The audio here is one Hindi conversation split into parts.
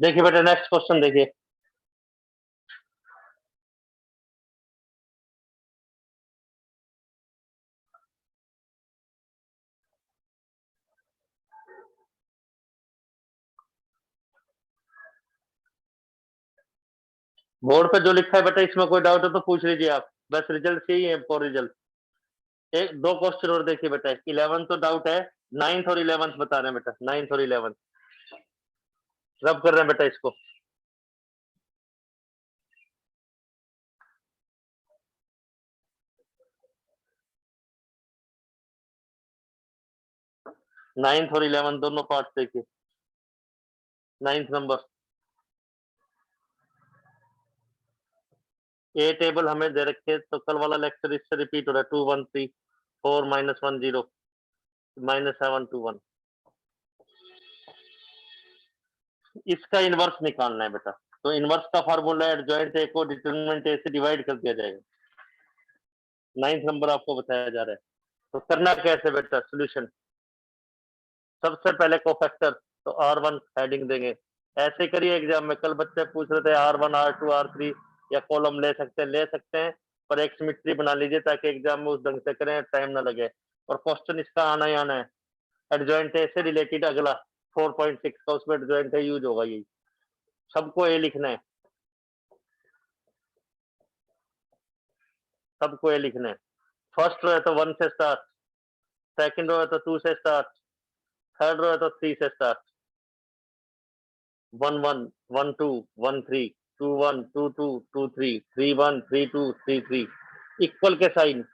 देखिए बेटा नेक्स्ट क्वेश्चन देखिए। बोर्ड पे जो लिखा है बेटा इसमें कोई डाउट है तो पूछ लीजिए आप, बस रिजल्ट यही है फॉर रिजल्ट। एक दो क्वेश्चन और देखिए बेटा, 11 तो डाउट है, 9th और 11th बता रहे हैं बेटा, 9th और 11th रब कर रहे हैं बेटा इसको। नाइन्थ और 11th दोनों पार्ट देखिए। 9th नंबर ए टेबल हमें दे रखे, तो कल वाला लेक्चर इससे रिपीट हो रहा है। 213 4 -10 -721, इसका इनवर्स निकालना है बेटा। तो इनवर्स का फार्मूला है एडजॉइंट ए को डिटरमिनेंट ए से डिवाइड कर दिया जाएगा। 9th नंबर आपको बताया जा रहा है, तो करना कैसे बेटा सोल्यूशन। सबसे पहले कोफैक्टर, तो R1 हेडिंग देंगे, ऐसे करिए एग्जाम में। कल बच्चे पूछ रहे थे R1 R2 R3 या कॉलम ले सकते हैं, पर एक सिमिट्री बना लीजिए ताकि एग्जाम में उस ढंग से करें, टाइम ना लगे। और क्वेश्चन इसका आना ही आना है। एडजॉइंट ए से रिलेटेड अगला 4.6 का, उसमें एडजॉइंट ए यूज होगा, यही सबको ए लिखना है, सबको ए लिखना है। फर्स्ट रो है तो 1 से स्टार्ट, सेकंड रो है तो 2 से स्टार्ट, थर्ड रो है तो 3 से स्टार्ट। 1 1 1 2 1 3 2 1 2 2 2 3 3 1 3 2 3 3, इक्वल के साइन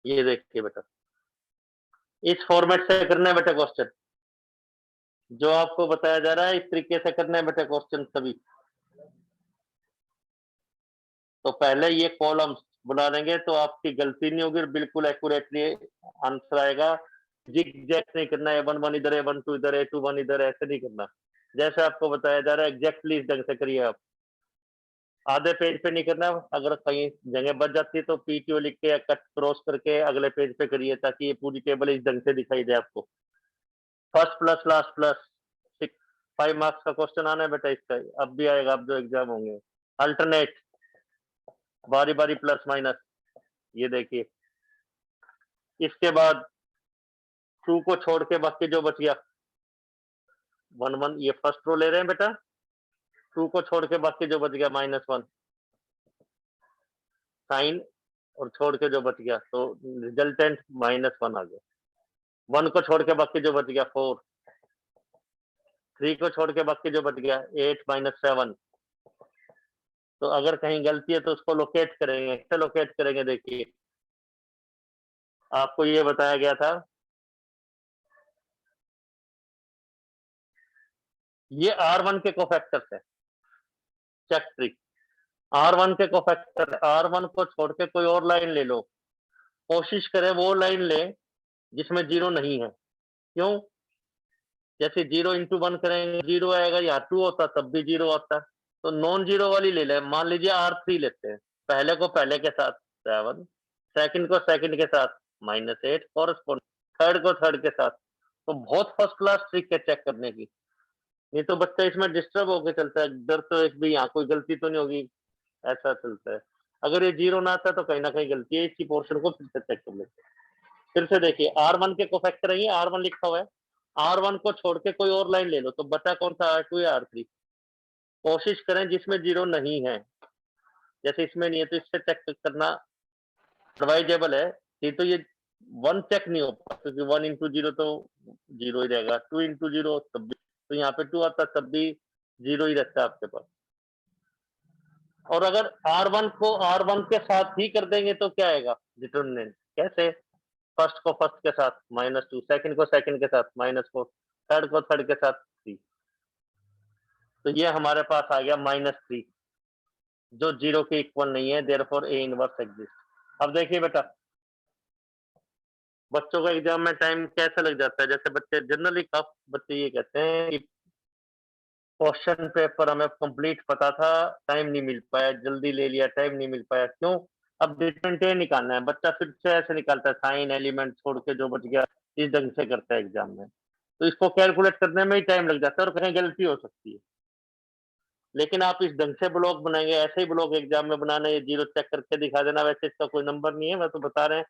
ये देखिए बेटा, इस फॉर्मेट से करना है बेटा क्वेश्चन। जो आपको बताया जा रहा है इस तरीके से करना है बेटा क्वेश्चन सभी। तो पहले ये कॉलम्स बना देंगे तो आपकी गलती नहीं होगी, बिल्कुल एक्यूरेटली आंसर आएगा। जिग जैग नहीं करना है, 1 1 इधर है 1 2 इधर है 2 1 इधर है, ऐसे नहीं करना। जैसे आपको बताया जा रहा है एग्जैक्टली इस ढंग से करिए आप। आधे पेज पे नहीं करना, अगर कहीं जगह बच जाती है तो PTO लिख के या कट क्रॉस करके अगले पेज पे करिए, ताकि ये पूरी टेबल इस ढंग से दिखाई दे आपको। First plus last plus 6 5 marks का क्वेश्चन आना है बेटा इसका, अब भी आएगा, अब जो एग्जाम होंगे। अल्टरनेट, बारी बारी प्लस माइनस, ये देखिए। इसके बाद 2 को छोड़ के बाकी जो बच गया 1 1, ये फर्स्ट रो ले रहे हैं बेटा। 2 को छोड़ के बाकी जो बच गया -1 साइन, और छोड़ के जो बच गया तो रिजल्टेंट -1 आ गया। 1 को छोड़ के बाकी जो बच गया 4, 3 को छोड़ के बाकी जो बच गया 8 -7। तो अगर कहीं गलती है तो उसको लोकेट करेंगे, कैसे लोकेट करेंगे देखिए। आपको ये बताया गया था, ये R1 के कोफैक्टर्स है, चेक ट्रिक। R1 के कोफैक्टर, R1 को छोड़ के कोई और लाइन ले लो, कोशिश करें वो लाइन ले जिसमें जीरो नहीं है। क्यों? जैसे 0 × 1 करेंगे 0 आएगा, या 2 होता तब भी 0 आता। तो नॉन जीरो वाली ले लें, मान लीजिए R3 लेते हैं। पहले को पहले के साथ 7, सेकंड को सेकंड के साथ -8 कॉरस्पॉन्ड, थर्ड को थर्ड के साथ। तो बहुत फर्स्ट क्लास ट्रिक है चेक करने की। नहीं तो बच्चा इसमें डिस्टर्ब होकर चलता है, डर तो एक भी यहाँ कोई गलती तो नहीं होगी, ऐसा चलता है। अगर ये 0 ना आता तो कहीं ना कहीं गलती है, इसी पोर्शन को फिर से चेक कर लेते हैं। फिर से देखिए R1 के कोफैक्टर है, R1 लिखा हुआ है। R1 को छोड़ के कोई और लाइन ले लो, तो बचा कौन सा, R2 या R3। कोशिश करें जिसमें 0 नहीं है, जैसे इसमें नहीं है तो इससे चेक करना एडवाइजेबल है। ये तो ये 1 चेक नहीं हो पाता, क्योंकि 1 × 0 तो 0 ही रहेगा, 2 × 0 तब भी, तो यहाँ पे 2 आता तब भी 0 ही रहता है आपके पास। और अगर R1 को R1 के साथ ही कर देंगे तो क्या आएगा डिटरमिनेंट, कैसे। फर्स्ट को फर्स्ट के साथ -2, सेकंड को सेकंड के साथ -4, थर्ड को थर्ड के साथ 3। तो ये हमारे पास आ गया -3, जो 0 के इक्वल नहीं है, देयरफॉर ए इनवर्स एग्जिस्ट। अब देखिए बेटा, बच्चों का एग्जाम में टाइम कैसे लग जाता है। जैसे बच्चे जनरली कब बच्चे ये कहते हैं कि क्वेश्चन पेपर हमें कंप्लीट पता था, टाइम नहीं मिल पाया, जल्दी ले लिया, टाइम नहीं मिल पाया। क्यों? अब डिटरमिनेंट निकालना है, बच्चा फिर से ऐसे निकालता है, साइन एलिमेंट छोड़ के जो बच गया इस ढंग से करते हैं एग्जाम में, तो इसको कैलकुलेट करने में ही टाइम लग जाता है और कहीं गलती हो सकती है। लेकिन आप इस ढंग से ब्लॉक बनाएंगे, ऐसे ही ब्लॉक एग्जाम में बनाना, ये जीरो चेक करके दिखा देना, वैसे इसका कोई नंबर नहीं है, मैं तो बता रहे हैं,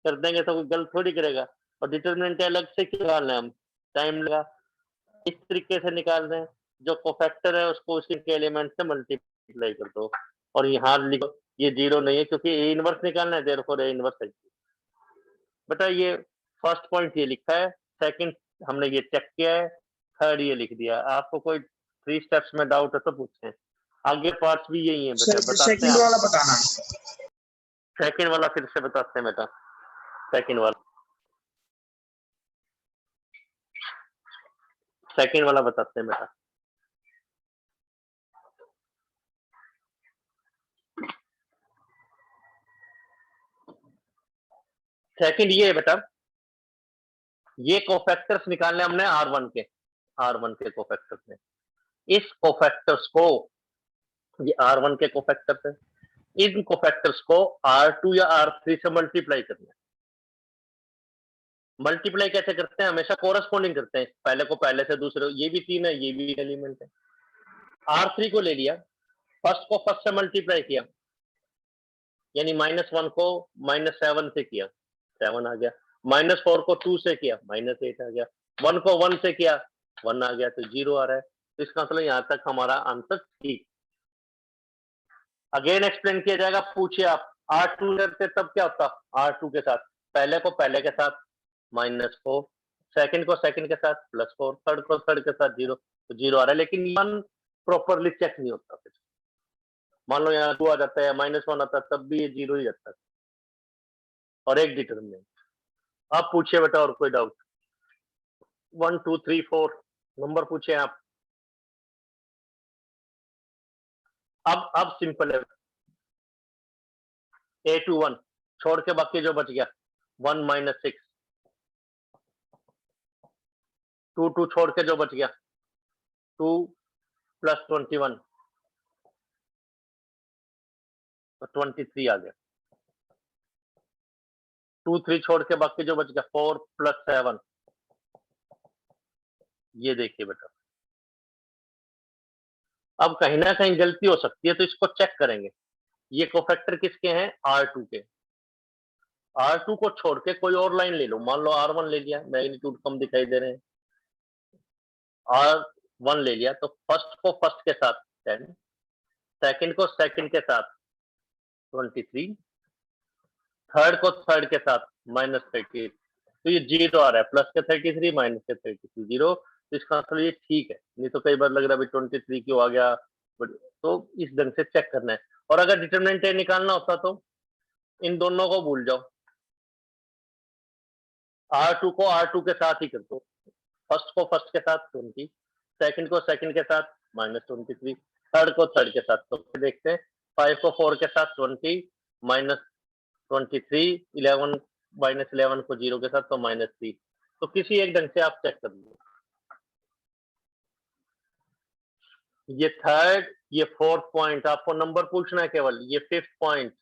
कर देंगे तो कोई गलत थोड़ी करेगा। और डिटरमिनेंट अलग से क्यों निकालना है हम, टाइम लगा, इस तरीके से निकाल रहे हैं, जो कोफैक्टर है उसको उसी के एलिमेंट से मल्टीप्लाई कर दो, और यहाँ लिखो ये जीरो नहीं है क्योंकि ए इनवर्स निकालना है, देयरफॉर ए इनवर्स है। बेटा ये फर्स्ट पॉइंट ये लिखा है, सेकंड हमने ये चेक किया है, थर्ड ये लिख दिया। आपको कोई 3 स्टेप्स में डाउट है तो पूछें, आगे पार्ट्स भी यही है बेटा, बताते हैं सेकंड वाला बताना। सेकंड वाला फिर से बताते हैं बेटा, सेकंड वाला बताते हैं बेटा। सेकंड ये है बेटा, ये कोफैक्टर्स निकालने हमने R1 के कोफैक्टर्स में, इस कोफैक्टर्स को, ये R1 के कोफैक्टर्स है, इन कोफैक्टर्स को R2 या R3 से मल्टीप्लाई करना है। मल्टीप्लाई कैसे करते हैं, हमेशा कोरस्पॉन्डिंग करते हैं, पहले को पहले से दूसरे, ये भी 3 है, ये भी एलिमेंट है। R3 को ले लिया, फर्स्ट को फर्स्ट से मल्टीप्लाई किया, यानी -1 को -7 से किया, 7 आ गया, -4 को 2 से किया, -8 आ गया, 1 को 1 से किया, 1 आ गया, तो 0 आ रहा है। तो इसका मतलब यहां तक हमारा आंसर ठीक। अगेन एक्सप्लेन किया जाएगा, पूछिए आप R2 करते तब क्या होता, R2 के साथ पहले को पहले के साथ -4, सेकंड को सेकंड के साथ +4, थर्ड को थर्ड के साथ 0, तो 0 आ रहा है, लेकिन 1 प्रॉपरली चेक नहीं होता। फिर मान लो यहाँ 2 आ जाता है, -1 आता है, तब भी ये 0 ही रहता है, और एक डिटरमिनेंट। आप पूछिए बेटा और कोई डाउट, 1 2 3 4 नंबर पूछे आप। अब सिंपल है, A to 1 छोड़ के बाकी जो बच गया 1 - 6, 2 2 छोड़ के जो बच गया 2 + 21, तो 23 आ गया। 2 3 छोड़ के बाकी जो बच गया 4 + 7, ये देखिए बेटा। अब कहीं ना कहीं गलती हो सकती है, तो इसको चेक करेंगे। ये कोफैक्टर किसके हैं, R2 के। R2 को छोड़ के कोई और लाइन ले लो, मान लो R1 ले लिया, मैग्नीट्यूड कम दिखाई दे रहे हैं, R1 ले लिया, तो फर्स्ट को फर्स्ट के साथ 10, सेकंड को सेकंड के साथ 23, थर्ड को थर्ड के साथ -30, तो ये 0 आ रहा है, प्लस के 33 माइनस के 33 0, तो इसका मतलब ये ठीक है। नहीं तो कई बार लग रहा है 23 क्यों आ गया, तो इस ढंग से चेक करना है। और अगर डिटरमिनेंट निकालना होता तो इन दोनों को भूल जाओ, R2 को R2 के साथ ही कर दो, फर्स्ट को फर्स्ट के साथ 20, सेकंड को सेकंड के साथ -23, थर्ड को थर्ड के साथ, तो देखते हैं 5 को 4 के साथ 20, -23, 11 -11 को 0 के साथ, तो -3, तो किसी एक ढंग से आप चेक कर लो। ये थर्ड, ये फोर्थ पॉइंट आपको नंबर पूछना है केवल, ये फिफ्थ पॉइंट,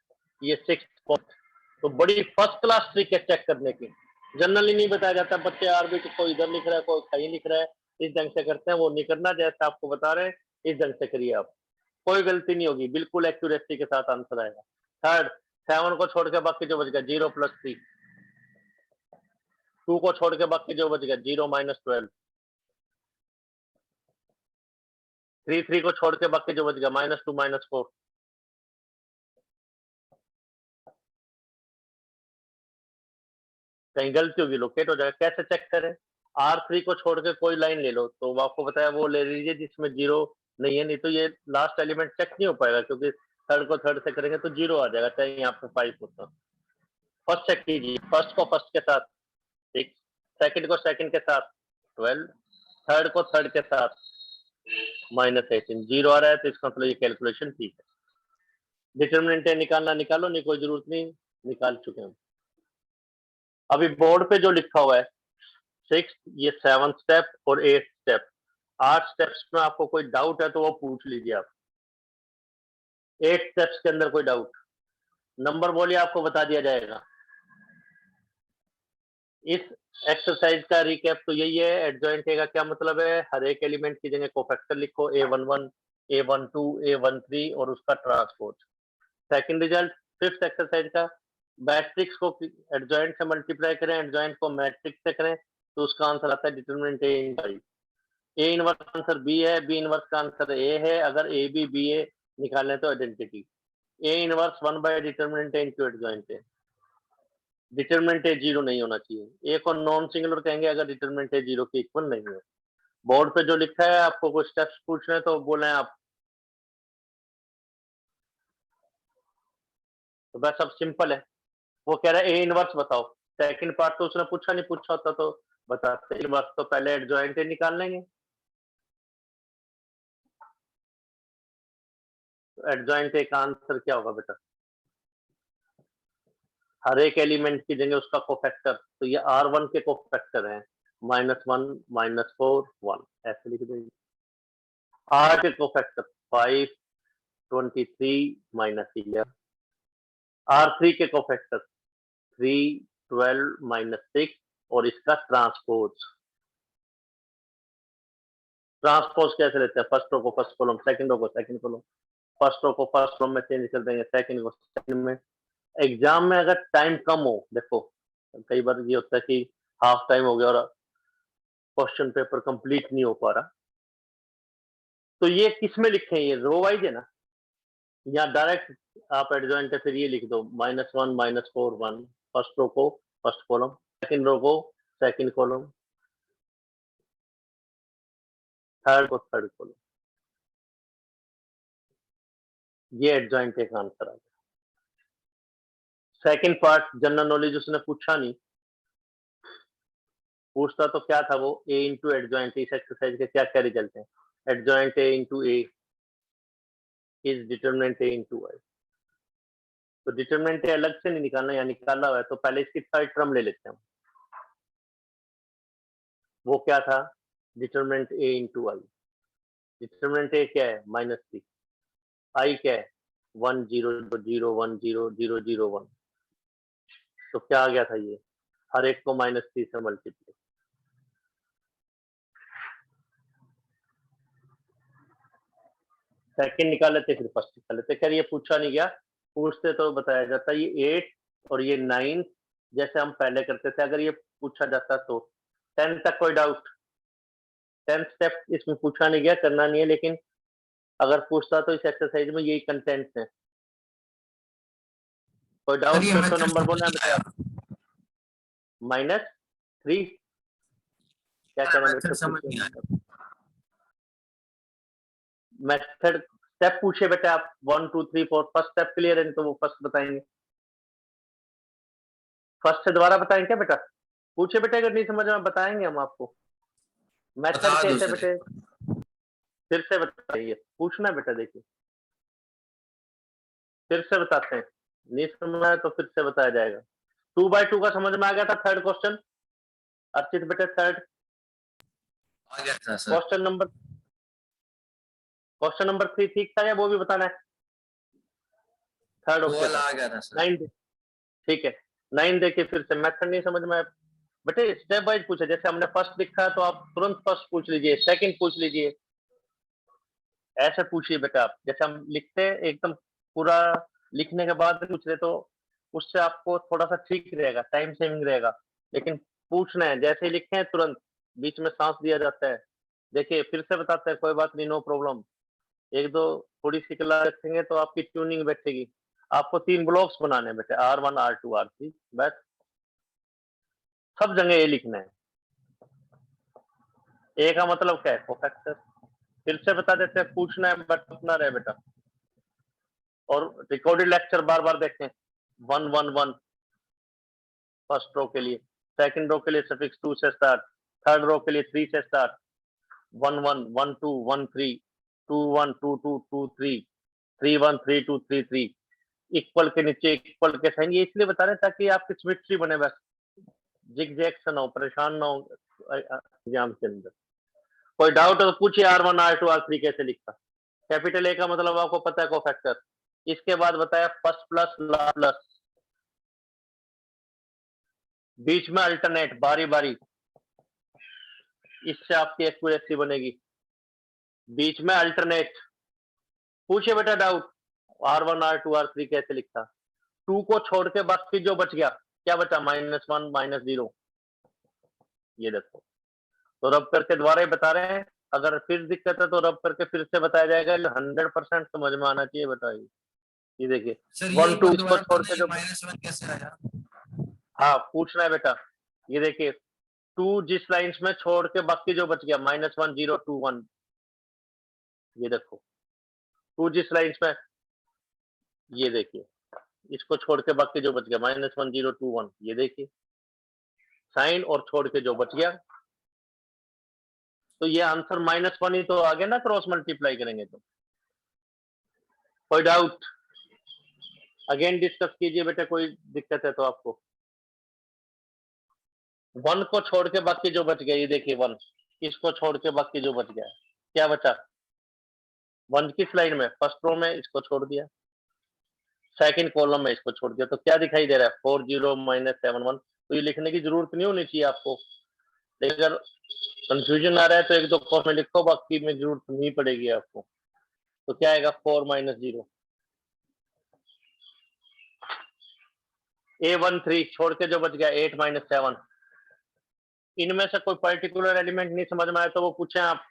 ये सिक्स्थ पॉइंट, तो बड़ी फर्स्ट क्लास ट्रिक है चेक करने की। जनरली नहीं बताया जाता, बच्चे आरबी कोई इधर लिख रहा है, कोई कहीं लिख रहा है, इस ढंग से करते हैं, वो नहीं करना, जैसे आपको बता रहे हैं इस ढंग से करिए आप, कोई गलती नहीं होगी, बिल्कुल एक्यूरेसी के साथ आंसर आएगा। थर्ड, 7 को छोड़ के बाकी जो बच गया 0 + 3, 2 को छोड़ के बाकी जो बच गया 0 - 12, 3 3 को छोड़ के बाकी जो बच गया -2 - 4, कहीं गलती होगी लोकेट हो जाएगा। कैसे चेक करें, R3 को छोड़ के कोई लाइन ले लो, तो आपको बताया वो ले लीजिए जिसमें 0 नहीं है, नहीं तो ये लास्ट एलिमेंट चेक नहीं हो पाएगा, क्योंकि थर्ड को थर्ड से करेंगे तो 0 आ जाएगा, चाहे यहाँ पे 5 होता। फर्स्ट चेक कीजिए, फर्स्ट को फर्स्ट के साथ 6, सेकंड को सेकंड के साथ 12, थर्ड को थर्ड के साथ -18, 0 आ रहा है, तो इसका मतलब ये कैलकुलेशन ठीक है। डिटरमिनेंट निकालना निकालो, नहीं कोई जरूरत नहीं, निकाल चुके हैं। अभी बोर्ड पे जो लिखा हुआ है 6, ये 7th स्टेप और 8th स्टेप, 8 स्टेप्स में आपको कोई डाउट है तो वो पूछ लीजिए आप। 8 स्टेप्स के अंदर कोई डाउट, नंबर बोलिए, आपको बता दिया जाएगा। इस एक्सरसाइज का रिकैप तो यही है। एडजॉइंट ए का क्या मतलब है, हर एक एलिमेंट की जगह कोफैक्टर लिखो, A11, A12, A13 और उसका transpose. Second result fifth exercise का, मैट्रिक्स को एडजॉइंट से मल्टीप्लाई करें, एडजॉइंट को मैट्रिक्स से करें, तो उसका आंसर आता है determinant A in by. A inverse answer B है, बी इनवर्स का आंसर ए है। अगर ए बी बी ए निकालें तो identity. A inverse 1 by determinant A into adjoint A. Determinant A zero नहीं होना चाहिए। ए को नॉन सिंगुलर कहेंगे अगर डिटरमिनेंट ए जीरो के इक्वल नहीं है। बोर्ड पे जो लिखा है, आपको कुछ स्टेप्स पूछने हैं तो बोले आप, तो बस अब सिंपल है। वो कह रहा है ए इनवर्स बताओ। सेकंड पार्ट तो उसने पूछा नहीं, पूछा होता तो बताते। इनवर्स तो पहले एडजॉइंट ए निकाल लेंगे। तो एडजॉइंट ए का आंसर क्या होगा बेटा, हर एक एलिमेंट की जगह उसका कोफैक्टर, तो ये R1 के कोफैक्टर हैं, -1, -4, 1 ऐसे लिख देंगे। R के कोफैक्टर 5, 23, -11। R3 के कोफैक्टर 3, 12, -6 और इसका ट्रांसपोज। ट्रांसपोज कैसे लेते हैं, फर्स्ट रो को फर्स्ट कॉलम, सेकंड रो को सेकंड कॉलम, फर्स्ट रो को फर्स्ट कॉलम में चेंज कर देंगे, सेकंड को सेकंड में। एग्जाम में अगर टाइम कम हो, देखो कई बार ये होता है कि हाफ टाइम हो गया और क्वेश्चन पेपर कंप्लीट नहीं हो पा रहा, तो ये किस में लिखे हैं, ये रो वाइज है ना, या डायरेक्ट आप एडजॉइंट है फिर ये लिख दो -1, -4, 1। फर्स्ट रो को फर्स्ट कॉलम, सेकंड रो को सेकंड कॉलम, थर्ड को थर्ड कॉलम। ये एडजॉइंट का आंसर आ गया। सेकंड पार्ट जनरल नॉलेज उसने पूछा नहीं, पूछता तो क्या था वो, ए इंटू एडजॉइंट। इस एक्सरसाइज के क्या क्या रिजल्ट है, adjoint A into A is determinant A into I. तो डिटरमिनेंट ए अलग से नहीं निकालना, या निकाला हुआ है तो पहले इसकी थर्ड टर्म ले लेते हैं। वो क्या था, determinant A into I. Determinant A क्या है, -3। आई क्या है, 1 0 0 1 0 0 0 1। तो क्या आ गया था ये, हर एक को -3 से मल्टीप्लाई। सेकंड निकाल लेते फिर फर्स्ट निकाल लेते। खैर ये पूछा नहीं गया, पूछते तो बताया जाता। ये 8 और ये 9 जैसे हम पहले करते थे, अगर ये पूछा जाता तो 10 तक कोई डाउट। 10 स्टेप इसमें पूछा नहीं गया, करना नहीं है, लेकिन अगर पूछता तो इस एक्सरसाइज में यही कंटेंट है। कोई सर डाउट ये फिर तो मेथड नंबर समझ बोलना नहीं बेटा। आया। -3 क्या सर कहना मेथड बेटा, समझ पूछिए। नहीं आया। मेथड स्टेप पूछे बेटा आप, 1 2 3 4। फर्स्ट स्टेप क्लियर है, तो वो फर्स्ट बताएंगे। फर्स्ट से दोबारा बताएं क्या बेटा, पूछे बेटा, अगर नहीं समझ में बताएंगे हम आपको। मेथड बता दो कैसे सर बेटे, एक बार। फिर से बताइए, पूछना बेटा। देखिए फिर से बताते हैं, नहीं समझ आया तो फिर से बताया जाएगा। 2/2 का समझ में आ गया था थर्ड क्वेश्चन, अर्चित बेटे थर्ड आ गया था सर। क्वेश्चन नंबर 3 ठीक था या वो भी बताना है, थर्ड वो ओके वाला था। आ गया था सर। 9 ठीक है, 9 देखिए फिर से। मेथड नहीं समझ में आया बेटे, स्टेप वाइज पूछे। जैसे हमने फर्स्ट लिखा है तो आप तुरंत फर्स्ट पूछ लीजिए, सेकंड पूछ लीजिए, ऐसे पूछिए बेटा आप। जैसे हम लिखते हैं एकदम पूरा लिखने के बाद पूछ रहे, तो उससे आपको थोड़ा सा ठीक रहेगा, टाइम सेविंग रहेगा। लेकिन पूछना है, जैसे ही लिखे हैं तुरंत, बीच में सांस दिया जाता है। देखिए फिर से बताते हैं, कोई बात नहीं, नो प्रॉब्लम। एक दो थोड़ी सी क्लास रखेंगे तो आपकी ट्यूनिंग बैठेगी। आपको 3 ब्लॉक्स बनाने हैं बेटे, R1 R2 R3, बस सब जगह ये लिखना है। ए का मतलब क्या है, कोफैक्टर। फिर से बता देते हैं, पूछना है बट अपना रहे बेटा। और रिकॉर्डेड लेक्चर बार बार देखें। 1 1 1 फर्स्ट रो के लिए, सेकंड रो के लिए सफिक्स 2 से स्टार्ट, थर्ड रो के लिए 3 से स्टार्ट, 1 1 1 2 1 3, 2 1 2 2 2 3, 3 1 3 2 3 3। इक्वल के नीचे इक्वल के साइन, ये इसलिए बता रहे हैं ताकि आपकी सिमेट्री बने, बस जिग-जैग ना हो, परेशान ना हो एग्जाम के अंदर। कोई डाउट है तो पूछिए, R1 R2 R3 कैसे लिखता। कैपिटल ए का मतलब आपको पता है, कोफैक्टर। इसके बाद बताया फर्स्ट प्लस लास्ट प्लस। बीच में अल्टरनेट बारी बारी, इससे आपकी एक्यूरेसी बनेगी। बीच में अल्टरनेट, पूछिए बेटा डाउट, R1 R2 R3 कैसे लिखता? 2 को छोड़ के बाकी जो बच गया क्या बचा? -1 -0, ये देखो। तो रब करके दोबारा ही बता रहे हैं, अगर फिर दिक्कत है तो रब करके फिर से बताया जाएगा। 100% समझ में आना चाहिए। बताइए, ये देखिए सर ये 1 एक 2 बार इसको दोबारा छोड़ बताना, के ये जो, -1 कैसे आया? हाँ पूछना है बेटा। ये देखिए 2 जिस लाइंस में छोड़ के बाकी जो बच गया -1 0 2 1, ये देखो 2 जिस लाइंस में, ये देखिए इसको छोड़ के बाकी जो बच गया -1 0 2 1, ये देखिए साइन और छोड़ के जो बच गया, तो ये आंसर -1 ही तो आ गया ना, क्रॉस मल्टीप्लाई करेंगे तो। कोई डाउट? अगेन डिस्कस कीजिए बेटा, कोई दिक्कत है तो आपको। 1 को छोड़ के बाकी जो बच गया, ये देखिए 1, इसको छोड़ के बाकी जो बच गया क्या बचा? 1 किस लाइन में? फर्स्ट रो में, इसको छोड़ दिया। सेकंड कॉलम में इसको छोड़ दिया, तो क्या दिखाई दे रहा है? 4 0 -7 1। तो ये लिखने की जरूरत नहीं होनी चाहिए आपको, लेकिन अगर कंफ्यूजन आ रहा है तो एक दो कॉर्स में लिखो, बाकी में जरूरत नहीं पड़ेगी आपको। तो क्या आएगा? 4 -0। A1 3 छोड़ के जो बच गया 8 -7। इनमें से कोई पर्टिकुलर एलिमेंट नहीं समझ में आया तो वो पूछें आप,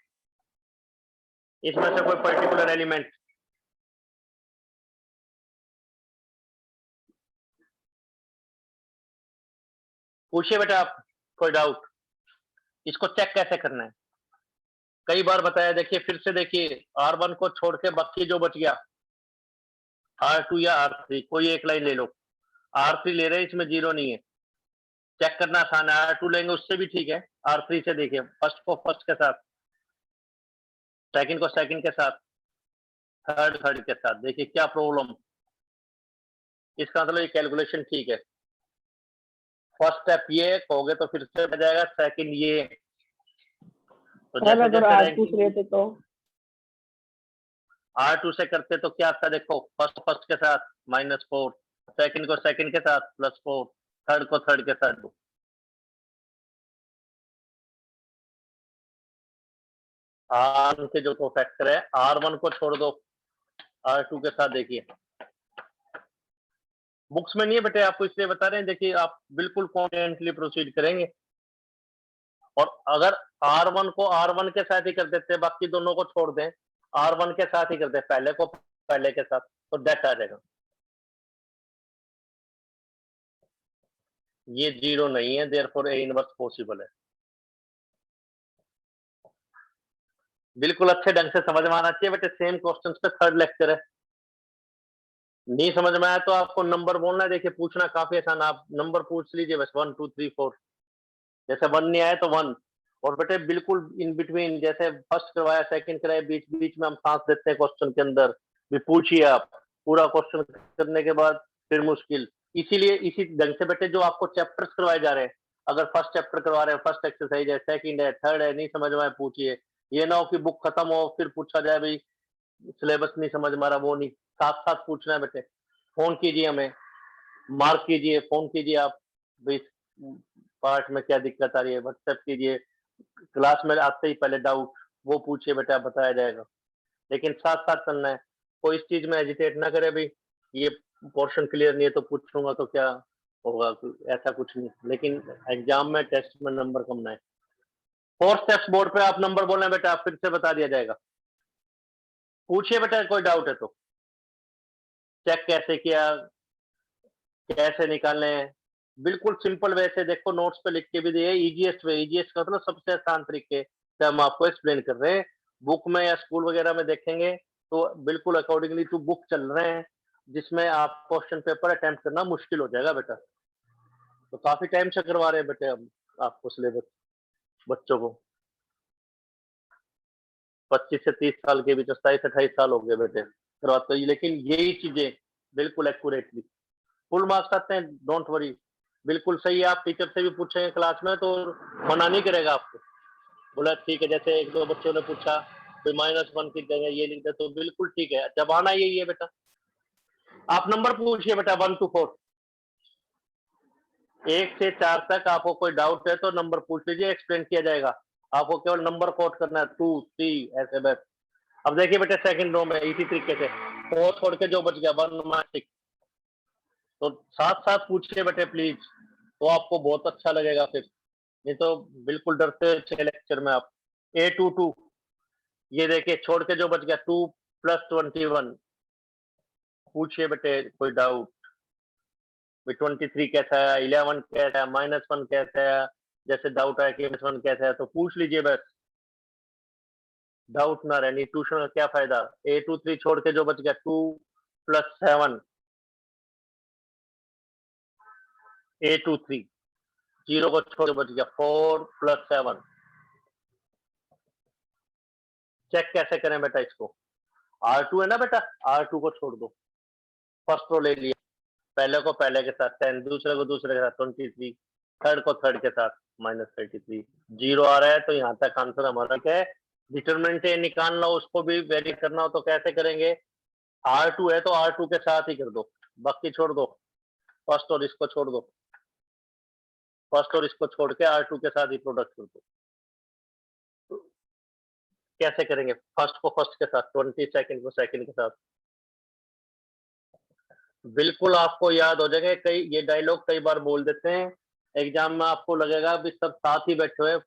इसमें से कोई पर्टिकुलर एलिमेंट। पूछिए बेटा आप, कोई डाउट? इसको चेक कैसे करना है? कई बार बताया, देखिए फिर से देखिए, R1 को छोड़ के बाकी जो बच गया, R2 या R3 कोई एक लाइन ले लो। R3 ले रहे हैं, इसमें 0 नहीं है, चेक करना आसान है। R2 लेंगे उससे भी ठीक है। R3 से देखिए, फर्स्ट को फर्स्ट के साथ, सेकंड को सेकंड के साथ, थर्ड थर्ड के साथ, देखिए क्या प्रॉब्लम। इसका मतलब ये कैलकुलेशन ठीक है। फर्स्ट स्टेप ये कहोगे तो फिर से बच जाएगा, सेकंड ये। तो सर जैसे अगर जैसे आज पूछ रैंकिंग रहे थे तो R2 से करते तो क्या आता? देखो फर्स्ट फर्स्ट के साथ -4, सेकंड को सेकंड के साथ +4, थर्ड को थर्ड के साथ 2। R1 के जो कोफैक्टर है, R1 को छोड़ दो, R2 के साथ देखिए। बुक्स में नहीं है बेटे, आपको इसलिए बता रहे हैं। देखिए आप बिल्कुल कॉन्फिडेंटली प्रोसीड करेंगे, और अगर R1 को R1 के साथ ही कर देते, बाकी दोनों को छोड़ दें, R1 के साथ ही कर दें, पहले को पहले के साथ, तो डेट आ जाएगा। ये 0 नहीं है, देयरफॉर A इनवर्स पॉसिबल है। बिल्कुल अच्छे ढंग से समझ में आना चाहिए बेटे। सेम क्वेश्चंस पे थर्ड लेक्चर है। नहीं समझ में आया तो आपको नंबर बोलना है। देखिए पूछना काफी आसान, आप नंबर पूछ लीजिए बस, 1 2 3 4। जैसे 1 नहीं आया तो 1, और बेटे बिल्कुल इन बिटवीन, जैसे फर्स्ट करवाया सेकंड कराया, बीच बीच में हम सांस देते हैं क्वेश्चन के अंदर भी। पूछिए आप, पूरा क्वेश्चन करने के बाद फिर मुश्किल। इसीलिए इसी ढंग से बेटे जो आपको चैप्टर्स करवाए जा रहे हैं, अगर फर्स्ट चैप्टर करवा रहे हैं, फर्स्ट एक्सरसाइज है, सेकंड है, थर्ड है, नहीं समझ में आए पूछिए। ये ना हो कि बुक खत्म हो फिर पूछा जाए भाई सिलेबस नहीं समझ में आ रहा, वो नहीं। साथ साथ पूछना है बेटे। फोन कीजिए हमें, मार्क कीजिए, फोन कीजिए आप भाई पार्ट में क्या दिक्कत आ रही है, व्हाट्सएप कीजिए। क्लास में आते ही पहले डाउट वो पूछिए बेटा, बताया जाएगा। लेकिन साथ साथ चलना है, कोई इस चीज में एजिटेट ना करे भाई ये पोर्शन क्लियर नहीं है तो पूछूंगा तो क्या होगा, ऐसा कुछ नहीं। लेकिन एग्जाम में टेस्ट में नंबर कम ना है। 4 स्टेप्स बोर्ड पे आप नंबर बोलना है बेटा, फिर से बता दिया जाएगा। पूछिए बेटा कोई डाउट है तो। चेक कैसे किया, कैसे निकालने हैं, बिल्कुल सिंपल वे से देखो, नोट्स पे लिख के भी दिए। इजीएस्ट वे, इजीएस्ट का मतलब सबसे आसान तरीके से हम आपको एक्सप्लेन कर रहे हैं। बुक में या स्कूल वगैरह में देखेंगे तो बिल्कुल अकॉर्डिंगली टू बुक चल रहे हैं, जिसमें आप क्वेश्चन पेपर अटेम्प्ट करना मुश्किल हो जाएगा बेटा। तो काफी टाइम से करवा रहे हैं बेटे हम आपको सिलेबस, बच्चों को 25 से 30 साल के बीच, 27-28 साल हो गए बेटे करवाते ही। लेकिन यही चीजें बिल्कुल एक्यूरेटली फुल मार्क्स आते हैं, डोंट वरी। बिल्कुल सही है, आप टीचर से भी पूछेंगे क्लास में तो मना नहीं करेगा आपको। बोला ठीक है, जैसे एक दो बच्चों ने पूछा कोई -1 की जगह ये लिख दे, तो बिल्कुल ठीक है, जब आना यही है बेटा। आप नंबर पूछिए बेटा 1 to 4। 1 से 4 तक आपको कोई डाउट है तो नंबर पूछ लीजिए, एक्सप्लेन किया जाएगा। आपको केवल नंबर कोट करना है 2 3 ऐसे बस। अब देखिए बेटे सेकंड रो में इसी तरीके से 4 छोड़ के जो बच गया 1 6, तो साथ साथ पूछिए बेटे प्लीज, तो आपको बहुत अच्छा लगेगा फिर, नहीं तो बिल्कुल डरते लेक्चर में आप। A22 ये देखिए छोड़ के जो बच गया 2 + 21, पूछिए बेटे कोई डाउट। 23 कैसा है, 11 कैसा है, -1 कैसा है, जैसे डाउट आया कि -1 कैसा है तो पूछ लीजिए बस, डाउट ना रहनी। ट्यूशन का क्या फायदा। A23 छोड़ के जो बच गया 2 + 7, A23 0 को छोड़ के बच गया 4 + 7। चेक कैसे करें बेटा इसको। R2 है ना बेटा, R2 को छोड़ दो, फर्स्ट रो ले लिया, पहले को पहले के साथ 10, दूसरे को दूसरे के साथ 23, थर्ड को थर्ड के साथ -33, 0 आ रहा है तो यहाँ तक आंसर हमारा क्या है। डिटरमिनेंट ए निकालना हो, उसको भी वेरी करना हो तो कैसे करेंगे। R2 है तो R2 के साथ ही कर दो, बाकी छोड़ दो, फर्स्ट और इसको छोड़ दो, फर्स्ट और इसको छोड़ के R2 के साथ ही प्रोडक्ट कर दो। तो कैसे करेंगे, फर्स्ट को फर्स्ट के साथ, 20 सेकंड को सेकंड के साथ, बिल्कुल आपको याद हो जाएगा। कई ये डायलॉग कई बार बोल देते हैं एग्जाम में, आपको लगेगा भी सब साथ ही बैठे हुए,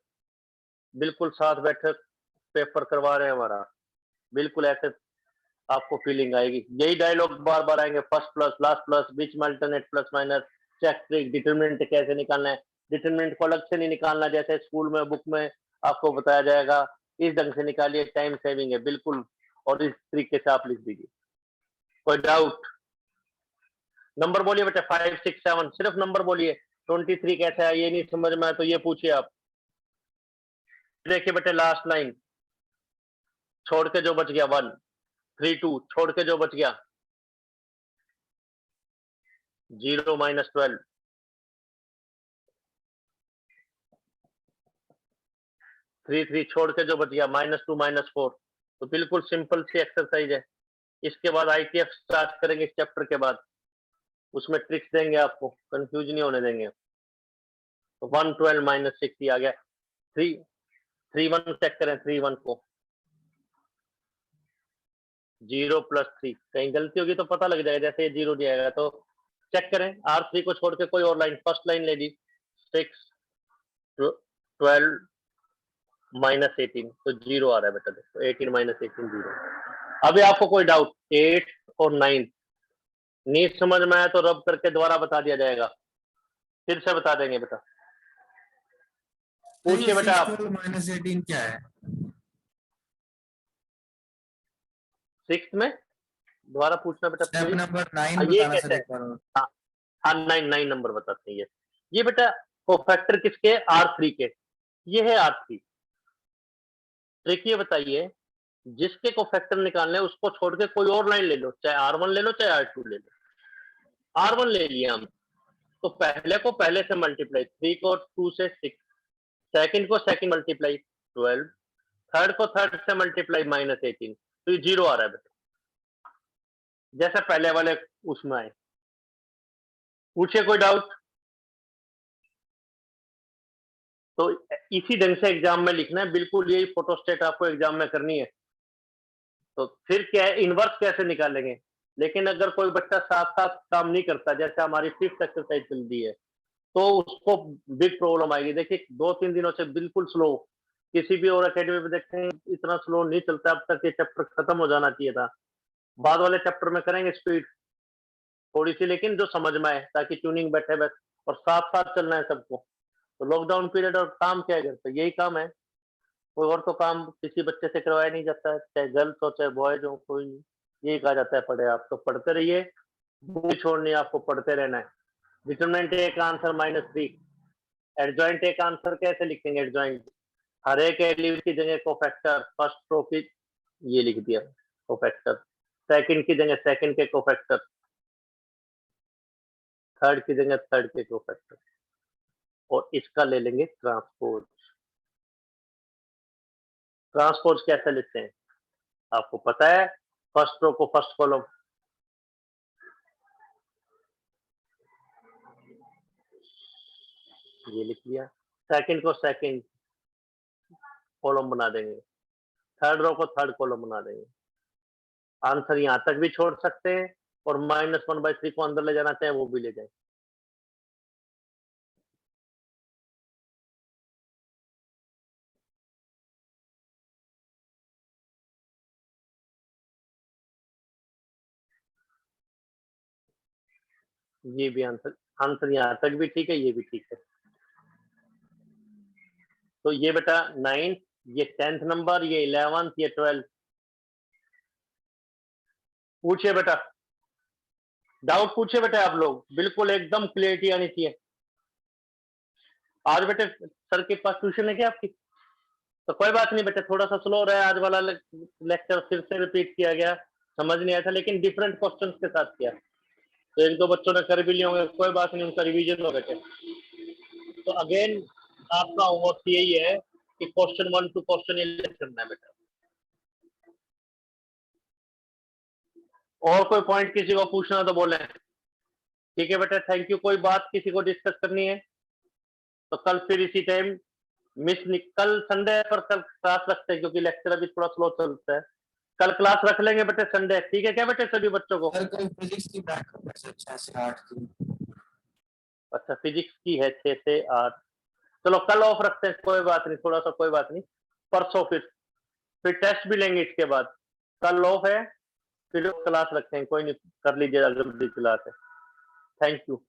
बिल्कुल साथ बैठे पेपर करवा रहे हैं हमारा, बिल्कुल ऐसे आपको फीलिंग आएगी। यही डायलॉग बार बार आएंगे, फर्स्ट प्लस, लास्ट प्लस, बीच में alternate, plus minus, check trick, determinant कैसे निकालना है। डिटरमिनेंट को अलग से नहीं निकालना, जैसे स्कूल में बुक में आपको बताया जाएगा, इस ढंग से निकालिए, टाइम सेविंग है बिल्कुल, और इस तरीके से आप लिख दीजिए। कोई डाउट। नंबर बोलिए बेटा 5 6 7, सिर्फ नंबर बोलिए। 23 कैसा है ये नहीं समझ में आया तो ये पूछिए आप। देखिए बेटे लास्ट लाइन छोड़ के जो बच गया 1 3 2, छोड़ के जो बच गया 0 -12, 3 3 छोड़ के जो बच गया -2 -4। तो बिल्कुल सिंपल सी एक्सरसाइज है। इसके बाद ITF स्टार्ट करेंगे इस चैप्टर के बाद, उसमें ट्रिक्स देंगे आपको, कंफ्यूज नहीं होने देंगे। तो 112 -6 ही आ गया। 3 3 1 चेक करें, 3 1 को 0 + 3, कहीं गलती होगी तो पता लग जाएगा, जैसे ये 0 दिया गया तो चेक करें। R3 को छोड़ के कोई और लाइन, फर्स्ट लाइन ले ली 6 12 -18, तो 0 आ रहा है बेटा, देखो 18 -18 0। अभी आपको कोई डाउट 8 और 9 नहीं समझ में आया तो रब करके दोबारा बता दिया जाएगा, फिर से बता देंगे बेटा। पूछिए बेटा आप। -18 क्या है? 6 में दोबारा पूछना बेटा स्टेप प्लीज। नंबर 9 ये बताना सर कैसे है। एक बार और। हाँ हाँ 9 नंबर बताते हैं ये बेटा कोफैक्टर किसके, R3 के। ये है R3। ट्रिक ये बताइए, जिसके कोफैक्टर निकालने उसको छोड़ के कोई और लाइन ले लो, चाहे R1 ले लो चाहे R2 ले लो। R1 ले लिया हम, तो पहले को पहले से मल्टीप्लाई, 3 को 2 से 6, सेकंड को सेकंड मल्टीप्लाई 12, थर्ड को थर्ड से मल्टीप्लाई -18, तो ये 0 आ रहा है बेटा, जैसे पहले वाले उसमें आए। पूछिए कोई डाउट। तो इसी ढंग से एग्जाम में लिखना है, बिल्कुल यही फोटोस्टेट आपको एग्जाम में करनी है। तो फिर क्या है, इनवर्स कैसे निकालेंगे। लेकिन अगर कोई बच्चा साथ साथ काम नहीं करता, जैसे हमारी 5th एक्सरसाइज चल रही है, तो उसको बिग प्रॉब्लम आएगी। देखिए 2-3 दिनों से बिल्कुल स्लो, किसी भी और एकेडमी में देखें इतना स्लो नहीं चलता, अब तक ये चैप्टर खत्म हो जाना चाहिए था। बाद वाले चैप्टर में करेंगे स्पीड थोड़ी सी, लेकिन जो समझ में आए, ताकि ट्यूनिंग बैठे बस, और साथ साथ चलना है सबको। तो लॉकडाउन पीरियड और काम क्या है घर पे, यही काम है, कोई और तो काम किसी बच्चे से करवाया नहीं जाता है, चाहे गर्ल्स हो चाहे बॉयज हो, कोई यही कहा जाता है पढ़े। आप तो पढ़ते रहिए, भूल छोड़नी है आपको, पढ़ते रहना है। डिटरमिनेंट ए का आंसर -3, एडजॉइंट ए का आंसर कैसे लिखेंगे, एडजॉइंट हर एक एलिमेंट की जगह कोफैक्टर, फर्स्ट रो की ये लिख दिया कोफैक्टर, सेकंड की जगह सेकंड के कोफैक्टर, थर्ड की जगह थर्ड के कोफैक्टर, और इसका ले लेंगे ट्रांसपोज। ट्रांसपोज कैसे लिखते हैं आपको पता है, फर्स्ट रो को फर्स्ट कॉलम, ये लिख लिया। सेकंड को सेकंड कॉलम बना देंगे, थर्ड रो को थर्ड कॉलम बना देंगे। आंसर यहाँ तक भी छोड़ सकते हैं और -1/3 को अंदर ले जाना चाहे वो भी ले जाए। ये भी आंसर यहाँ तक भी ठीक है, ये भी ठीक है। तो ये बेटा 9th, ये 10th नंबर, ये 11th, ये 12th। पूछिए बेटा, डाउट पूछिए बेटा आप लोग, बिल्कुल एकदम क्लियरिटी आनी चाहिए। आज बेटे सर के पास ट्यूशन है क्या आपकी? तो कोई बात नहीं बेटे, थोड़ा सा स्लो रहा है आज वाला लेक्चर, फिर से रिपीट किया गया, समझ नहीं आया था, लेकिन डिफरेंट क्वेश्चंस के साथ किया। तो एक दो बच्चों ने कर भी लिए होंगे, कोई बात नहीं, उनका रिवीजन हो बेटे। तो अगेन आपका होमवर्क यही है कि क्वेश्चन 1 टू क्वेश्चन 11 करना है बेटा। और कोई पॉइंट किसी को पूछना तो बोले। ठीक है बेटा, थैंक यू। कोई बात किसी को डिस्कस करनी है तो कल फिर इसी टाइम कल संडे पर कल क्लास रखते हैं, क्योंकि लेक्चर अभी थोड़ा स्लो चलता है। कल क्लास रख लेंगे बेटे संडे, ठीक है क्या बेटे सभी बच्चों को? सर कोई फिजिक्स की बैकअप है सर 6 से 8 की। अच्छा, फिजिक्स की है 6 से 8। चलो कल ऑफ रखते हैं, कोई बात नहीं, थोड़ा सा कोई बात नहीं। परसों फिर टेस्ट भी लेंगे इसके बाद। कल ऑफ है, फिर क्लास रखते हैं, कोई नहीं, कर लीजिए अगर क्लास है। Thank you.